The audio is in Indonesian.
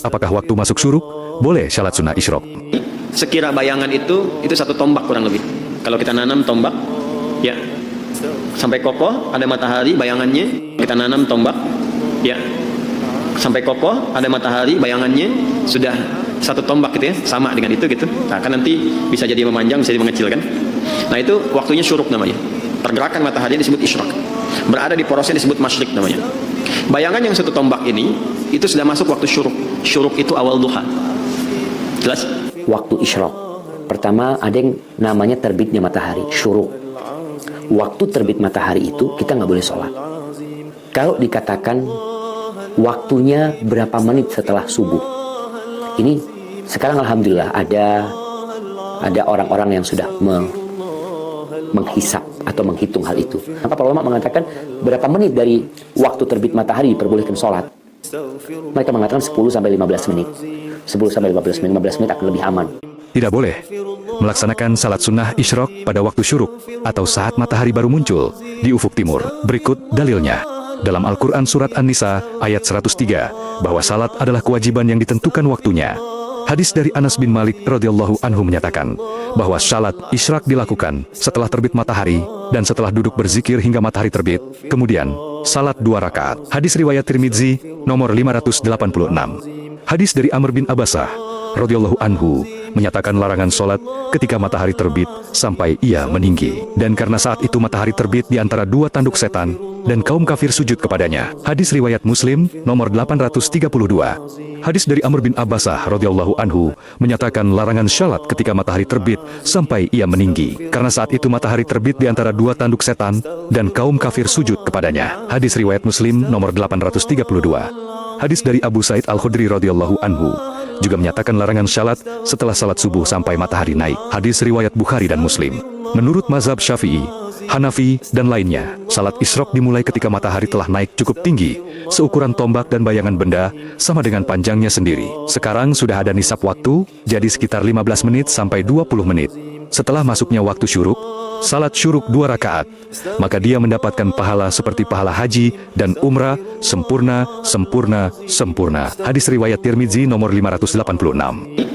Apakah waktu masuk syuruk? Boleh salat sunnah isyraq. Sekira bayangan itu satu tombak kurang lebih. Kalau kita nanam tombak, ya sampai kokoh ada matahari bayangannya, kita nanam tombak, ya sampai kokoh ada matahari bayangannya, sudah satu tombak gitu ya, sama dengan itu gitu. Nah kan nanti bisa jadi memanjang, bisa jadi mengecil kan. Nah itu waktunya syuruk namanya. Pergerakan matahari disebut isyraq. Berada di porosnya disebut masyrik namanya. Bayangan yang satu tombak ini itu sudah masuk waktu syuruk. Syuruk itu awal duha. Jelas? Waktu isyraq. Pertama ada yang namanya terbitnya matahari, syuruk. Waktu terbit matahari itu kita nggak boleh sholat. Kalau dikatakan waktunya berapa menit setelah subuh, ini sekarang alhamdulillah ada orang-orang yang sudah menghisap atau menghitung hal itu. Maka para ulama mengatakan berapa menit dari waktu terbit matahari diperbolehkan sholat. Mereka mengatakan 10 sampai 15 menit. 10 sampai 15 menit akan lebih aman. Tidak boleh melaksanakan salat sunnah isyraq pada waktu syuruk atau saat matahari baru muncul di ufuk timur. Berikut dalilnya. Dalam Al-Quran Surat An-Nisa ayat 103, bahwa salat adalah kewajiban yang ditentukan waktunya. Hadis dari Anas bin Malik radhiyallahu anhu menyatakan bahwa salat isyraq dilakukan setelah terbit matahari dan setelah duduk berzikir hingga matahari terbit, kemudian salat 2 rakaat. Hadis riwayat Tirmidzi nomor 586. Hadis dari Amr bin Abbasah radhiyallahu anhu menyatakan larangan sholat ketika matahari terbit sampai ia meninggi. Dan karena saat itu matahari terbit di antara 2 tanduk setan, dan kaum kafir sujud kepadanya. Hadis riwayat Muslim nomor 832. Hadis dari Amr bin Abbasah radhiyallahu anhu menyatakan larangan sholat ketika matahari terbit sampai ia meninggi. Karena saat itu matahari terbit di antara 2 tanduk setan, dan kaum kafir sujud kepadanya. Hadis riwayat Muslim nomor 832. Hadis dari Abu Sa'id Al-Khudri radhiyallahu anhu juga menyatakan larangan salat setelah salat subuh sampai matahari naik. Hadis riwayat Bukhari dan Muslim. Menurut mazhab Syafi'i, Hanafi, dan lainnya, salat isyraq dimulai ketika matahari telah naik cukup tinggi, seukuran tombak dan bayangan benda, sama dengan panjangnya sendiri. Sekarang sudah ada nisab waktu, jadi sekitar 15 menit sampai 20 menit. Setelah masuknya waktu syuruk, salat syuruk 2 rakaat, maka dia mendapatkan pahala seperti pahala haji dan umrah, sempurna, sempurna, sempurna. Hadis riwayat Tirmidzi nomor 586.